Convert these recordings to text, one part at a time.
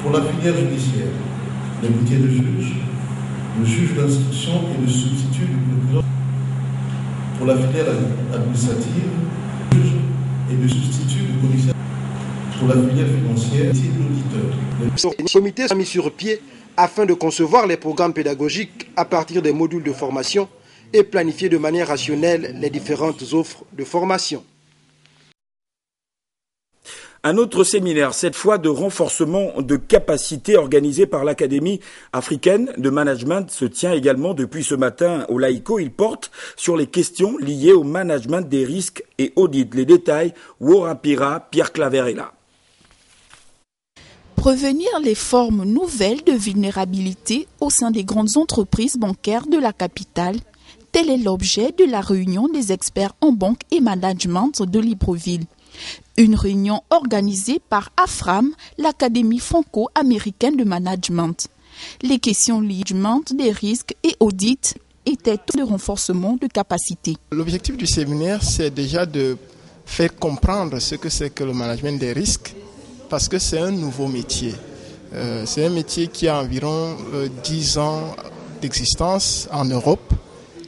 Pour la filière judiciaire, le métier de juge, le juge d'instruction et le substitut du procureur. Pour la filière administrative, le juge et le substitut du commissaire. Pour la filière financière, c'est l'auditeur. Le comité s'est mis sur pied afin de concevoir les programmes pédagogiques à partir des modules de formation et planifier de manière rationnelle les différentes offres de formation. Un autre séminaire, cette fois de renforcement de capacités organisé par l'Académie africaine de management, se tient également depuis ce matin au Laïco. Il porte sur les questions liées au management des risques et audit. Les détails, Worapira, Pierre Claverella. Prévenir les formes nouvelles de vulnérabilité au sein des grandes entreprises bancaires de la capitale, tel est l'objet de la réunion des experts en banque et management de Libreville. Une réunion organisée par AFRAM, l'Académie franco-américaine de management. Les questions liées au management des risques et audits étaient de renforcement de capacité. L'objectif du séminaire, c'est déjà de faire comprendre ce que c'est que le management des risques, parce que c'est un nouveau métier. C'est un métier qui a environ 10 ans d'existence en Europe.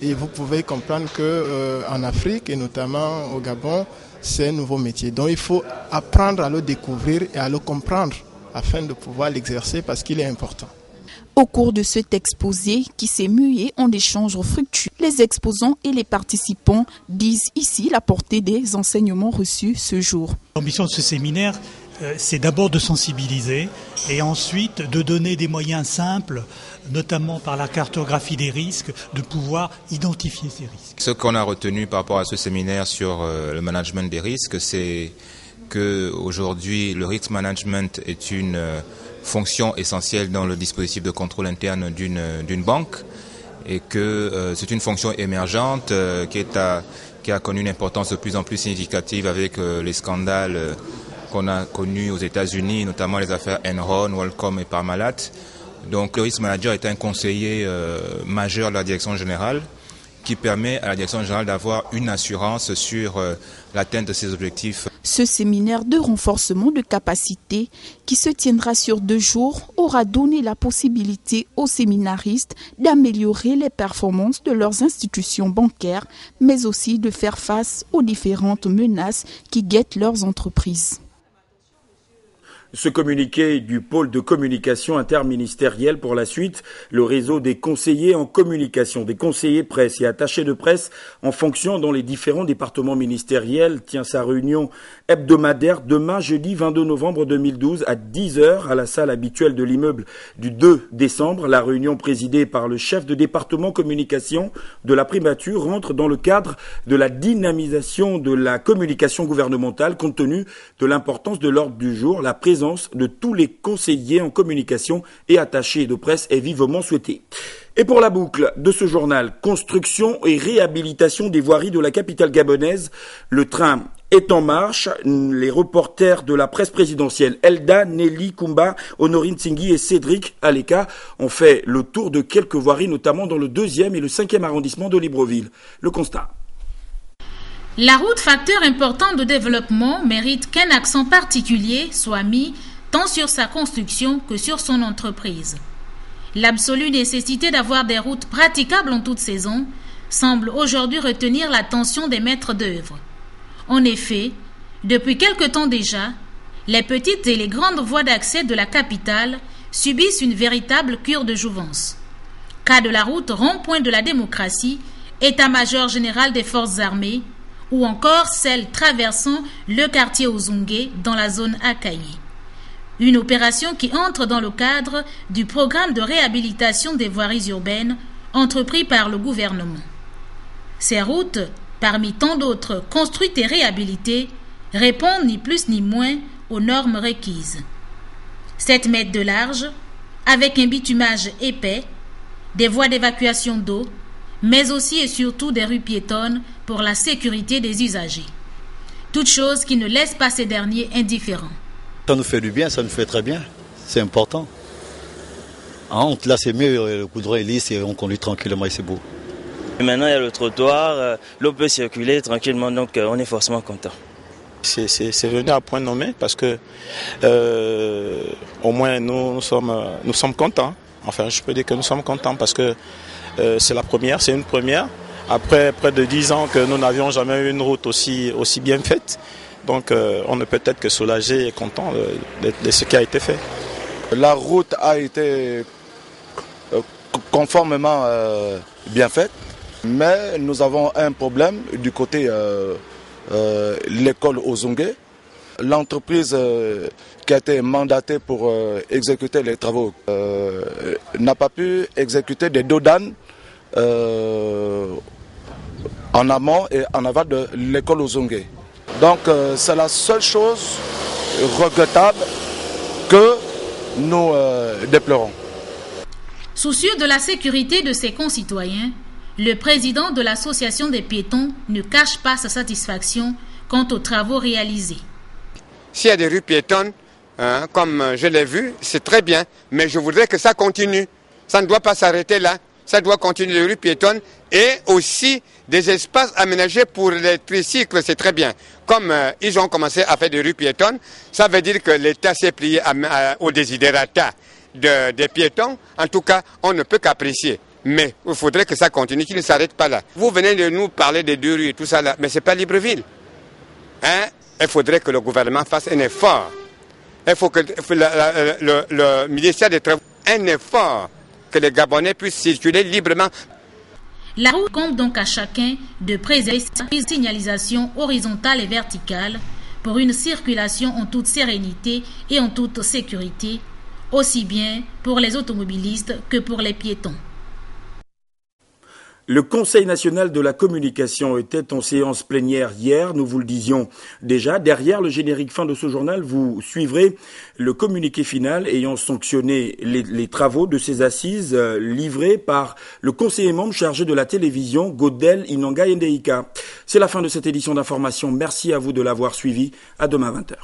Et vous pouvez comprendre qu'en Afrique, et notamment au Gabon, c'est un nouveau métier. Donc il faut apprendre à le découvrir et à le comprendre afin de pouvoir l'exercer parce qu'il est important. Au cours de cet exposé qui s'est mué en échanges fructueux, les exposants et les participants disent ici la portée des enseignements reçus ce jour. L'ambition de ce séminaire, c'est d'abord de sensibiliser et ensuite de donner des moyens simples, notamment par la cartographie des risques, de pouvoir identifier ces risques. Ce qu'on a retenu par rapport à ce séminaire sur le management des risques, c'est qu'aujourd'hui, le risk management est une fonction essentielle dans le dispositif de contrôle interne d'une banque et que c'est une fonction émergente qui a connu une importance de plus en plus significative avec les scandales qu'on a connus aux États-Unis, notamment les affaires Enron, WorldCom et Parmalat. Donc le risk manager est un conseiller majeur de la direction générale qui permet à la direction générale d'avoir une assurance sur l'atteinte de ses objectifs. Ce séminaire de renforcement de capacité qui se tiendra sur 2 jours aura donné la possibilité aux séminaristes d'améliorer les performances de leurs institutions bancaires, mais aussi de faire face aux différentes menaces qui guettent leurs entreprises. Ce communiqué du pôle de communication interministériel pour la suite, le réseau des conseillers en communication, des conseillers presse et attachés de presse en fonction dans les différents départements ministériels tient sa réunion hebdomadaire demain, jeudi 22 novembre 2012 à 10h à la salle habituelle de l'immeuble du 2 décembre. La réunion présidée par le chef de département communication de la primature rentre dans le cadre de la dynamisation de la communication gouvernementale compte tenu de l'importance de l'ordre du jour. La présence de tous les conseillers en communication et attachés de presse est vivement souhaitée. Et pour la boucle de ce journal, construction et réhabilitation des voiries de la capitale gabonaise, le train est en marche. Les reporters de la presse présidentielle, Elda, Nelly Kumba, Honorine Tsingui et Cédric Aleka, ont fait le tour de quelques voiries, notamment dans le 2e et le 5e arrondissement de Libreville. Le constat. La route, facteur important de développement, mérite qu'un accent particulier soit mis tant sur sa construction que sur son entreprise. L'absolue nécessité d'avoir des routes praticables en toute saison semble aujourd'hui retenir l'attention des maîtres d'œuvre. En effet, depuis quelque temps déjà, les petites et les grandes voies d'accès de la capitale subissent une véritable cure de jouvence. Cas de la route rond-point de la démocratie, état-major général des forces armées, ou encore celle traversant le quartier Ozungue dans la zone Akayi. Une opération qui entre dans le cadre du programme de réhabilitation des voiries urbaines entrepris par le gouvernement. Ces routes, parmi tant d'autres construites et réhabilitées, répondent ni plus ni moins aux normes requises. 7 mètres de large, avec un bitumage épais, des voies d'évacuation d'eau, mais aussi et surtout des rues piétonnes pour la sécurité des usagers. Toute chose qui ne laisse pas ces derniers indifférents. Ça nous fait du bien, ça nous fait très bien. C'est important. Là, c'est mieux, le goudron est lisse et on conduit tranquillement et c'est beau. Et maintenant, il y a le trottoir, l'eau peut circuler tranquillement, donc on est forcément content. C'est venu à point nommé parce que au moins nous sommes contents. Enfin, je peux dire que nous sommes contents parce que c'est une première. Après près de 10 ans que nous n'avions jamais eu une route aussi bien faite. Donc on ne peut être que soulagé et content de ce qui a été fait. La route a été conformément bien faite, mais nous avons un problème du côté l'école Ozongué. L'entreprise qui a été mandatée pour exécuter les travaux n'a pas pu exécuter des dodanes en amont et en aval de l'école Ozongué. Donc c'est la seule chose regrettable que nous déplorons. Soucieux de la sécurité de ses concitoyens, le président de l'association des piétons ne cache pas sa satisfaction quant aux travaux réalisés. S'il y a des rues piétonnes, comme je l'ai vu, c'est très bien, mais je voudrais que ça continue. Ça ne doit pas s'arrêter là. Ça doit continuer les rues piétonnes et aussi des espaces aménagés pour les tricycles, c'est très bien. Comme ils ont commencé à faire des rues piétonnes, ça veut dire que l'État s'est plié au desiderata des piétons. En tout cas, on ne peut qu'apprécier. Mais il faudrait que ça continue, qu'il ne s'arrête pas là. Vous venez de nous parler des 2 rues et tout ça là, mais ce n'est pas Libreville. Il faudrait que le gouvernement fasse un effort. Il faut que le ministère des Travaux fasse un effort, que les Gabonais puissent circuler librement. La route compte donc à chacun de préserver sa signalisation horizontale et verticale pour une circulation en toute sérénité et en toute sécurité, aussi bien pour les automobilistes que pour les piétons. Le Conseil national de la communication était en séance plénière hier, nous vous le disions déjà. Derrière le générique fin de ce journal, vous suivrez le communiqué final ayant sanctionné les travaux de ces assises livrés par le conseiller membre chargé de la télévision, Godel Inonga Ndeika. C'est la fin de cette édition d'information. Merci à vous de l'avoir suivi. À demain 20h.